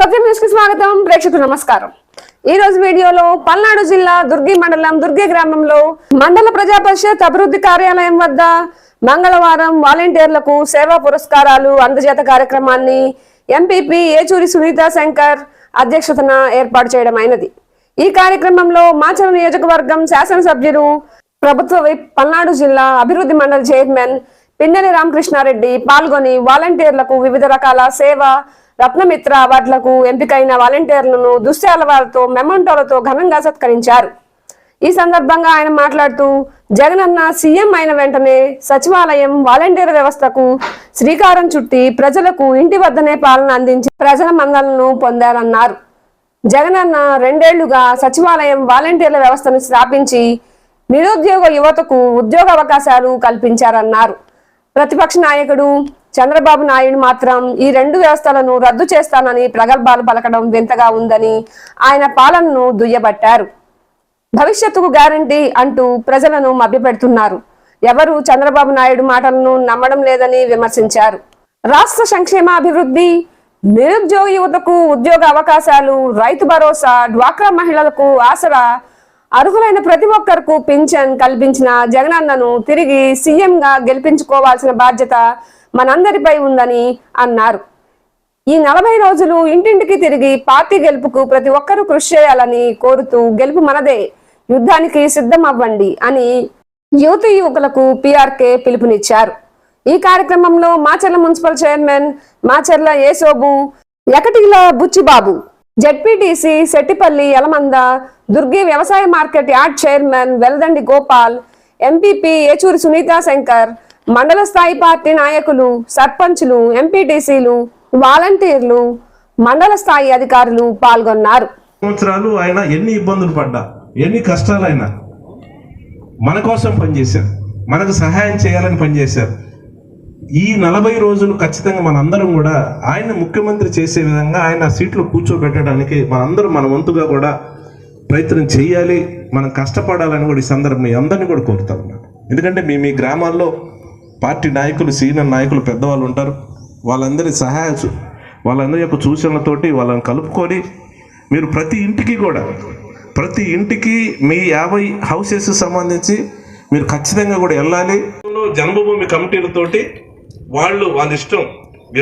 సత్యం news కి స్వాగతం. ప్రేక్షకులు నమస్కారం. ఈ రోజు వీడియోలో పల్నాడు జిల్లా దుర్గి మండలం దుర్గి గ్రామంలో మండల ప్రజా పరిషత్ అభివృద్ధి కార్యాలయం వద్ద మంగళవారం వాలంటీర్లకు సేవా పురస్కారాలు అందజేత కార్యక్రమాన్ని ఎంపీపీ ఏచూరి సునీతా శంకర్ అధ్యక్షతన ఏర్పాటు చేయడమైనది. ఈ కార్యక్రమంలో మాచర్ల నియోజకవర్గం శాసనసభ్యులు ప్రభుత్వ విప్ పల్నాడు జిల్లా అభివృద్ధి మండలి చైర్మన్ పిన్నెల రామకృష్ణారెడ్డి పాల్గొని వాలంటీర్లకు వివిధ రకాల సేవ రత్నమిత్ర అవార్డులకు ఎంపికైన వాలంటీర్లను దుశ్శాలవాలతో మెమంటోలతో ఘనంగా సత్కరించారు. ఈ సందర్భంగా ఆయన మాట్లాడుతూ జగనన్న సీఎం అయిన వెంటనే సచివాలయం వాలంటీర్ వ్యవస్థకు శ్రీకారం చుట్టి ప్రజలకు ఇంటి వద్దనే పాలన అందించి ప్రజల మన్ననలను పొందారన్నారు. జగనన్న 2 ఏళ్లుగా సచివాలయం వాలంటీర్ల వ్యవస్థను స్థాపించి నిరుద్యోగ యువతకు ఉద్యోగ అవకాశాలు కల్పించారన్నారు. ప్రతిపక్ష నాయకుడు చంద్రబాబు నాయుడు మాత్రం ఈ 2 వ్యవస్థలను రద్దు చేస్తానని ప్రగల్భాలు పలకడం వింతగా ఉందని ఆయన పాలనను దుయ్యబట్టారు. భవిష్యత్తుకు గ్యారంటీ అంటూ ప్రజలను మభ్యపెడుతున్నారు. ఎవరు చంద్రబాబు నాయుడు మాటలను నమ్మడం లేదని విమర్శించారు. రాష్ట్ర సంక్షేమ అభివృద్ధి, నిరుద్యోగ యువతకు ఉద్యోగ అవకాశాలు, రైతు భరోసా, డ్వాక్రా మహిళలకు ఆసరా, అర్హులైన ప్రతి ఒక్కరికి పింఛన్ కల్పించిన జగనన్నను తిరిగి సీఎంగా గెలిపించుకోవాల్సిన బాధ్యత మనందరిపై ఉందని అన్నారు. ఈ 40 రోజులు ఇంటింటికి తిరిగి పార్టీ గెలుపుకు ప్రతి ఒక్కరూ కృషి చేయాలని కోరుతూ గెలుపు మనదే, యుద్ధానికి సిద్ధం అవ్వండి అని యువకులకు పీఆర్కే పిలుపునిచ్చారు. ఈ కార్యక్రమంలో Macherla municipal chairman Macherla Esobu, Yakatila Buchibabu, ZPTC Settipalli Yalamanda, Durgi వ్యవసాయ market yard chairman Veldandi Gopal, MPP Yechuri Sunitha Shankar, మండల స్థాయి పార్టీ నాయకులు, సర్పంచులు, ఎంపీటీసీలు, వాలంటీర్లు, మండల స్థాయి అధికారులు పాల్గొన్నారు. సంవత్సరాలు ఆయన ఎన్ని ఇబ్బందులు పడ్డా, ఎన్ని కష్టాలైనా మన కోసం పనిచేశారు, మనకు సహాయం చేయాలని పనిచేశారు. ఈ 40 రోజులు ఖచ్చితంగా మనందరం కూడా ఆయన ముఖ్యమంత్రి చేసే విధంగా ఆయన సీట్లో కూర్చోబెట్టడానికి మనందరం మన వంతుగా కూడా ప్రయత్నం చేయాలి, మనం కష్టపడాలని కూడా ఈ సందర్భం మీ అందరినీ కూడా కోరుతాం. ఎందుకంటే మీ గ్రామాల్లో పార్టీ నాయకులు, సీనియర్ నాయకులు, పెద్దవాళ్ళు ఉంటారు. వాళ్ళందరి వాళ్ళందరి యొక్క సూచనలతోటి వాళ్ళని కలుపుకొని మీరు ప్రతి ఇంటికి మీ 50 హౌసెస్ సంబంధించి మీరు ఖచ్చితంగా కూడా వెళ్ళాలి. జన్మభూమి కమిటీలతోటి వాళ్ళ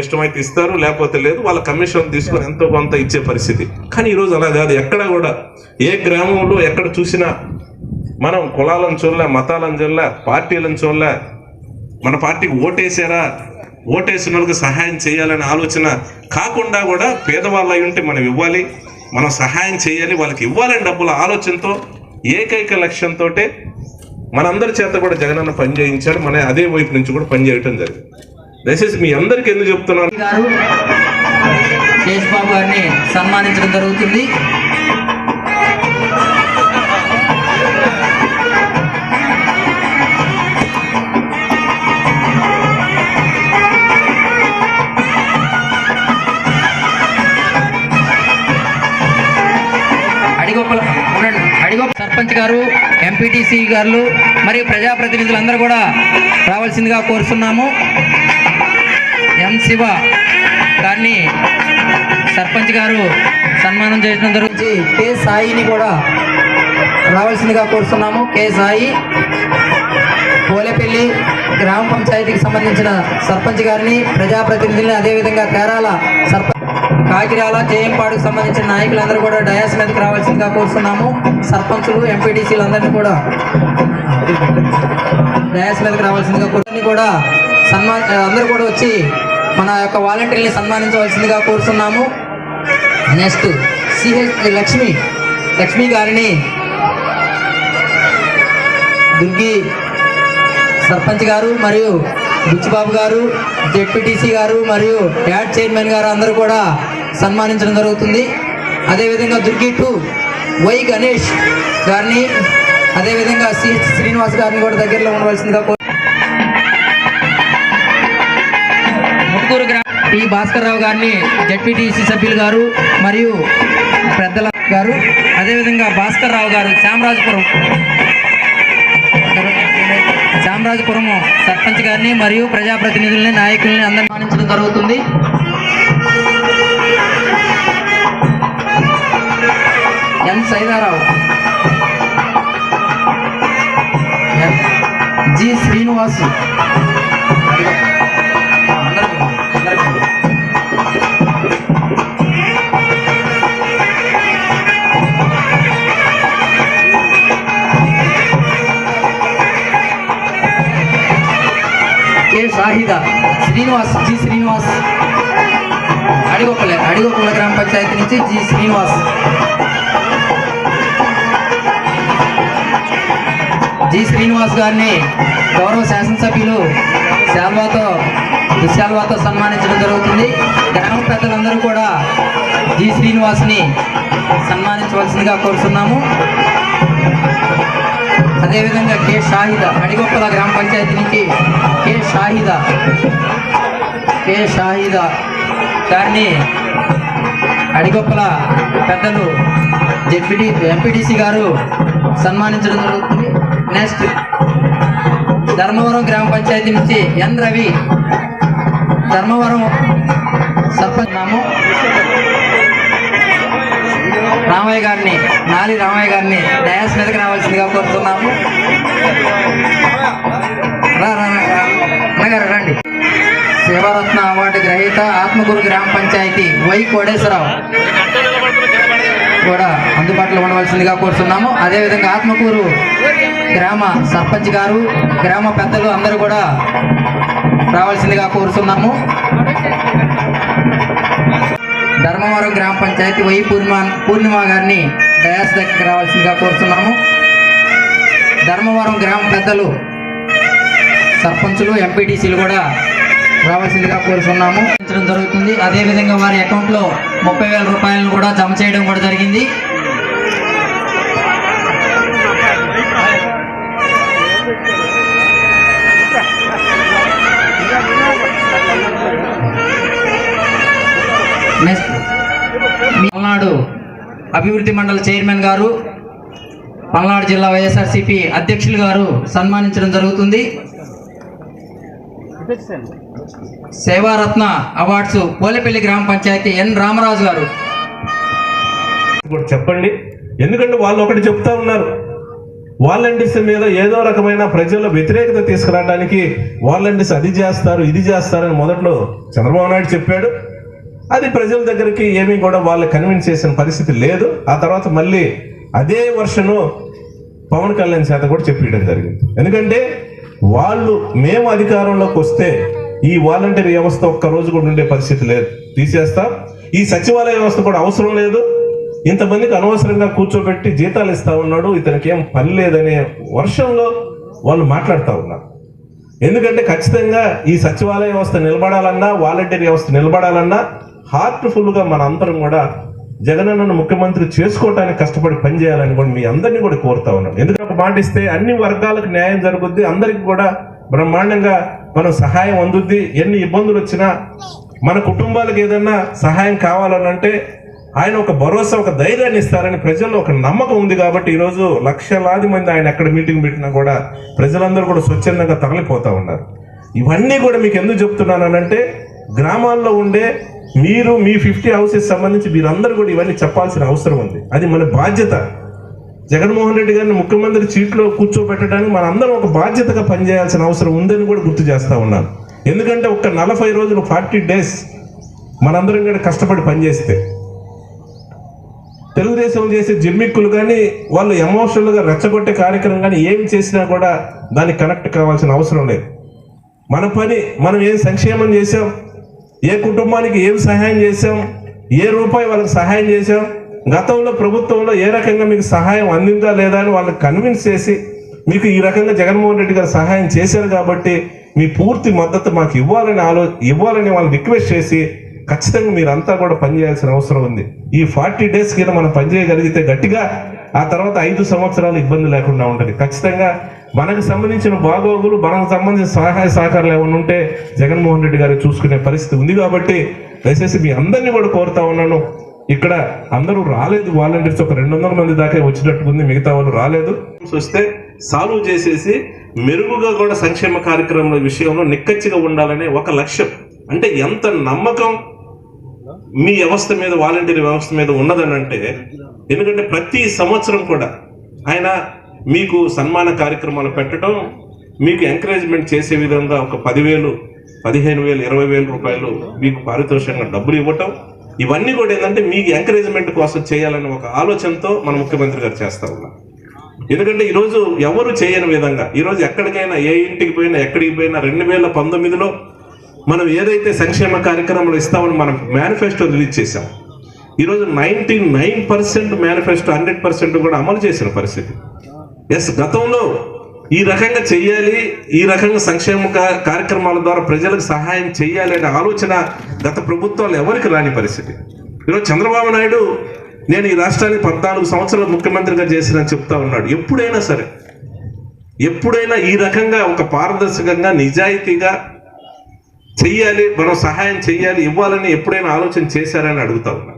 ఇష్టమైతే ఇస్తారు, లేకపోతే లేదు. వాళ్ళ కమిషన్ తీసుకొని ఎంతో కొంత ఇచ్చే పరిస్థితి. కానీ ఈరోజు అలా కాదు. ఎక్కడ కూడా ఏ గ్రామంలో ఎక్కడ చూసినా మనం కులాలను చూడలే, మతాలను చూడలే, పార్టీలను చూడలే. మన పార్టీకి ఓటేసిన వాళ్ళకి సహాయం చేయాలనే ఆలోచన కాకుండా కూడా పేదవాళ్ళు అయి ఉంటే మనం ఇవ్వాలి, మనం సహాయం చేయాలి, వాళ్ళకి ఇవ్వాలని డబ్బుల ఆలోచనతో ఏకైక లక్ష్యంతో మనందరి చేత కూడా జగనన్న పని చేయించాడు. మన అదే వైపు నుంచి కూడా పని చేయటం జరిగింది. దయచేసి మీ అందరికి ఎందుకు చెప్తున్నాను, శేషబాబు గారిని సన్మానించడం జరుగుతుంది. సర్పంచ్ గారు, ఎంపీటీసీ గారు మరియు ప్రజాప్రతినిధులందరూ కూడా రావాల్సిందిగా కోరుతున్నాము. ఎం శివ గారిని సర్పంచ్ గారు సన్మానం చేయడం జరుగుతుంది. కె సాయిని కూడా రావాల్సిందిగా కోరుతున్నాము. కె సాయి పోలేపల్లి గ్రామ పంచాయతీకి సంబంధించిన సర్పంచ్ గారిని, ప్రజాప్రతినిధులని, అదేవిధంగా కేరాల సర్పంచ్, కాకిరాల, జయంపాడుకు సంబంధించిన నాయకులందరూ కూడా డయాస్ మీదకి రావాల్సిందిగా కోరుతున్నాము. సర్పంచులు, ఎంపీటీసీలు అందరినీ కూడా డయాస్ మీదకి రావాల్సిందిగా కూడా అందరూ కూడా వచ్చి మన యొక్క వాలంటీర్ని సన్మానించవలసిందిగా కోరుతున్నాము. నెక్స్ట్ లక్ష్మి గారిని దుర్గి సర్పంచ్ గారు మరియు బుచ్చిబాబు గారు, జెడ్పీటీసీ గారు మరియు యాడ్ చైర్మన్ గారు అందరూ కూడా సన్మానించడం జరుగుతుంది. అదేవిధంగా దుర్గి 2 వై గణేష్ గారిని, అదేవిధంగా సి శ్రీనివాస్ గారిని కూడా దగ్గరలో ఉండవలసిందిగా ముట్కూరు టి భాస్కర్ రావు గారిని జెడ్పీటీసీ సభ్యులు గారు మరియు పెద్దల గారు, అదేవిధంగా భాస్కర్ రావు గారు శామరాజపురం సర్పంచ్ గారిని మరియు ప్రజాప్రతినిధులని, నాయకుల్ని అందరూ సన్మానించడం జరుగుతుంది. N Saidarao, G Srinivas, K Shahida, Srinivas, G Srinivas, Adigoppula గ్రామ పంచాయతీ నుంచి జి శ్రీనివాస్, జి శ్రీనివాస్ గారిని గౌరవ శాసనసభ్యులు దుశ్శాల్వాతో సన్మానించడం జరుగుతుంది. గ్రామ పెద్దలందరూ కూడా జి శ్రీనివాస్ని సన్మానించవలసిందిగా కోరుతున్నాము. అదేవిధంగా కె షాహిదా, అడిగొప్పల గ్రామ పంచాయతీ నుంచి కె షాహిదా గారిని అడిగొప్పల పెద్దలు ఎంపీటీసీ గారు సన్మానించడం జరుగుతుంది. నెక్స్ట్ ధర్మవరం గ్రామ పంచాయతీ నుంచి ఎన్ రవి, ధర్మవరం సర్పంచ్ నాము రామయ్య గారిని, నాలి రామయ్య గారిని డయాస్ మీదకి రావాల్సిందిగా కోరుతున్నాము. రండి. సేవారత్న అవార్డు గ్రహీత ఆత్మకూరు గ్రామ పంచాయతీ వై కోడేశ్వరరావు కూడా అందుబాటులో ఉండవలసిందిగా కోరుతున్నాము. అదేవిధంగా ఆత్మకూరు గ్రామ సర్పంచ్ గారు, గ్రామ పెద్దలు అందరూ కూడా రావాల్సిందిగా కోరుతున్నాము. ధర్మవరం గ్రామ పంచాయతీ వై పూర్ణిమ గారిని డయాస్ దగ్గరికి రావాల్సిందిగా కోరుతున్నాము. ధర్మవరం గ్రామ పెద్దలు, సర్పంచులు, ఎంపీటీసీలు కూడా రావాల్సిందిగా కోరుతున్నాము జరుగుతుంది. అదేవిధంగా వారి అకౌంట్లో 30,000 రూపాయలను కూడా జమ చేయడం కూడా జరిగింది. పల్నాడు అభివృద్ధి మండలి చైర్మన్ గారు, పల్నాడు జిల్లా వైఎస్ఆర్సీపీ అధ్యక్షులు గారు సన్మానించడం జరుగుతుంది. సేవారత్న అవార్డ్స్ పోలేపల్లి గ్రామ పంచాయతీ ఎన్ రామరాజు గారు. చెప్పండి, ఎందుకంటే వాళ్ళు ఒకటి చెప్తా ఉన్నారు, వాలంటీర్స్ మీద ఏదో రకమైన ప్రజల్లో వ్యతిరేకత తీసుకురావడానికి వాలంటీర్స్ అది చేస్తారు ఇది చేస్తారని మొదట్లో చంద్రబాబు నాయుడు చెప్పాడు. అది ప్రజల దగ్గరికి ఏమీ కూడా వాళ్ళు కన్విన్స్ చేసిన పరిస్థితి లేదు. ఆ తర్వాత మళ్ళీ అదే వర్షను పవన్ కళ్యాణ్ చేత కూడా చెప్పడం జరిగింది. ఎందుకంటే వాళ్ళు మేము అధికారంలోకి వస్తే ఈ వాలంటీర్ వ్యవస్థ ఒక్క రోజు కూడా ఉండే పరిస్థితి లేదు, తీసేస్తాం. ఈ సచివాలయ వ్యవస్థ కూడా అవసరం లేదు, ఇంతమందికి అనవసరంగా కూర్చోబెట్టి జీతాలు ఇస్తా ఉన్నాడు, ఇతనికి ఏం పని లేదనే వర్షంలో వాళ్ళు మాట్లాడుతూ ఉన్నారు. ఎందుకంటే ఖచ్చితంగా ఈ సచివాలయ వ్యవస్థ నిలబడాలన్నా, వాలంటీర్ వ్యవస్థ నిలబడాలన్నా హార్ట్ఫుల్గా మన అందరం కూడా జగనన్నను ముఖ్యమంత్రి చేసుకోవటానికి కష్టపడి పనిచేయాలని కూడా మీ అందరినీ కూడా కోరుతా ఉన్నాం. ఎందుకంటే ఒక మాట ఇస్తే అన్ని వర్గాలకు న్యాయం జరుగుద్ది, అందరికి కూడా బ్రహ్మాండంగా మనం సహాయం అందుద్ది. ఎన్ని ఇబ్బందులు వచ్చినా మన కుటుంబాలకు ఏదన్నా సహాయం కావాలనంటే ఆయన ఒక భరోసా, ఒక ధైర్యాన్ని ఇస్తారని ప్రజల్లో ఒక నమ్మకం ఉంది. కాబట్టి ఈరోజు లక్షలాది మంది ఆయన ఎక్కడ మీటింగ్ పెట్టినా కూడా ప్రజలందరూ కూడా స్వచ్ఛందంగా తరలిపోతా ఉన్నారు. ఇవన్నీ కూడా మీకు ఎందుకు చెప్తున్నానంటే గ్రామాల్లో ఉండే మీరు మీ 50 హౌసెస్ సంబంధించి మీరందరూ కూడా ఇవన్నీ చెప్పాల్సిన అవసరం ఉంది. అది మన బాధ్యత. జగన్మోహన్ రెడ్డి గారిని ముఖ్యమంత్రి సీట్లో కూర్చోబెట్టడానికి మన అందరం ఒక బాధ్యతగా పనిచేయాల్సిన అవసరం ఉందని కూడా గుర్తు చేస్తా ఉన్నాను. ఎందుకంటే ఒక్క 40 రోజులు 40 days మనందరం కూడా కష్టపడి పనిచేస్తే తెలుగుదేశం చేసే జిమ్మిక్కులు కానీ వాళ్ళు ఎమోషనల్గా రెచ్చగొట్టే కార్యక్రమం కానీ ఏం చేసినా కూడా దానికి కనెక్ట్ కావాల్సిన అవసరం లేదు. మన పని మనం ఏం సంక్షేమం చేసాం, ఏ కుటుంబానికి ఏం సహాయం చేసాం, ఏ రూపాయి వాళ్ళకి సహాయం చేసాం, గతంలో ప్రభుత్వంలో ఏ రకంగా మీకు సహాయం అందిందా లేదా అని వాళ్ళకి కన్విన్స్ చేసి మీకు ఈ రకంగా జగన్మోహన్ రెడ్డి గారు సహాయం చేశారు కాబట్టి మీ పూర్తి మద్దతు మాకు ఇవ్వాలని వాళ్ళు రిక్వెస్ట్ చేసి ఖచ్చితంగా మీరంతా కూడా పనిచేయాల్సిన అవసరం ఉంది. ఈ 40 days కింద మనం పనిచేయగలిగితే గట్టిగా ఆ తర్వాత 5 సంవత్సరాలు ఇబ్బంది లేకుండా ఉంటుంది. ఖచ్చితంగా మనకు సంబంధించిన బాగోగులు, మనకు సంబంధించిన సహాయ సహకారాలు ఏమైనా ఉంటే జగన్మోహన్ రెడ్డి గారు చూసుకునే పరిస్థితి ఉంది. కాబట్టి దయచేసి మీ అందరినీ కూడా కోరుతా ఉన్నాను. ఇక్కడ అందరూ రాలేదు, వాలంటీర్స్ ఒక 200 మంది దాకా వచ్చినట్టు ఉంది, మిగతా వాళ్ళు రాలేదు. వస్తే సాల్వ్ చేసేసి మెరుగుగా కూడా సంక్షేమ కార్యక్రమాల విషయంలో నిక్కచ్చిగా ఉండాలనే ఒక లక్ష్యం. అంటే ఎంత నమ్మకం మీ వ్యవస్థ మీద, వాలంటీర్ వ్యవస్థ మీద ఉన్నదని అంటే, ఎందుకంటే ప్రతి సంవత్సరం కూడా ఆయన మీకు సన్మాన కార్యక్రమాలు పెట్టడం, మీకు ఎంకరేజ్మెంట్ చేసే విధంగా ఒక 10,000, 15,000, 20,000 రూపాయలు మీకు పారితోషికంగా డబ్బులు ఇవ్వటం, ఇవన్నీ కూడా ఏంటంటే మీకు ఎంకరేజ్మెంట్ కోసం చేయాలనే ఒక ఆలోచనతో మన ముఖ్యమంత్రి గారు చేస్తా ఉన్నారు. ఎందుకంటే ఈరోజు ఎవరు చేయని విధంగా, ఈరోజు ఎక్కడికైనా, ఏ ఇంటికి పోయినా, ఎక్కడికి పోయినా 2019లో మనం ఏదైతే సంక్షేమ కార్యక్రమాలు ఇస్తామని మనం మేనిఫెస్టో రిలీజ్ చేశాం, ఈరోజు 99% మేనిఫెస్టో 100% కూడా అమలు చేసిన పరిస్థితి. ఎస్, గతంలో ఈ రకంగా చెయ్యాలి, ఈ రకంగా సంక్షేమ కార్యక్రమాల ద్వారా ప్రజలకు సహాయం చేయాలి అనే ఆలోచన గత ప్రభుత్వాలు ఎవరికి రాని పరిస్థితి. ఈరోజు చంద్రబాబు నాయుడు నేను ఈ రాష్ట్రాన్ని 14 సంవత్సరాలు ముఖ్యమంత్రిగా చేసినని చెప్తా ఉన్నాడు. ఎప్పుడైనా సరే, ఎప్పుడైనా ఈ రకంగా ఒక పారదర్శకంగా, నిజాయితీగా చెయ్యాలి, మనం సహాయం చెయ్యాలి, ఇవ్వాలని ఎప్పుడైనా ఆలోచన చేశారని అడుగుతా ఉన్నా.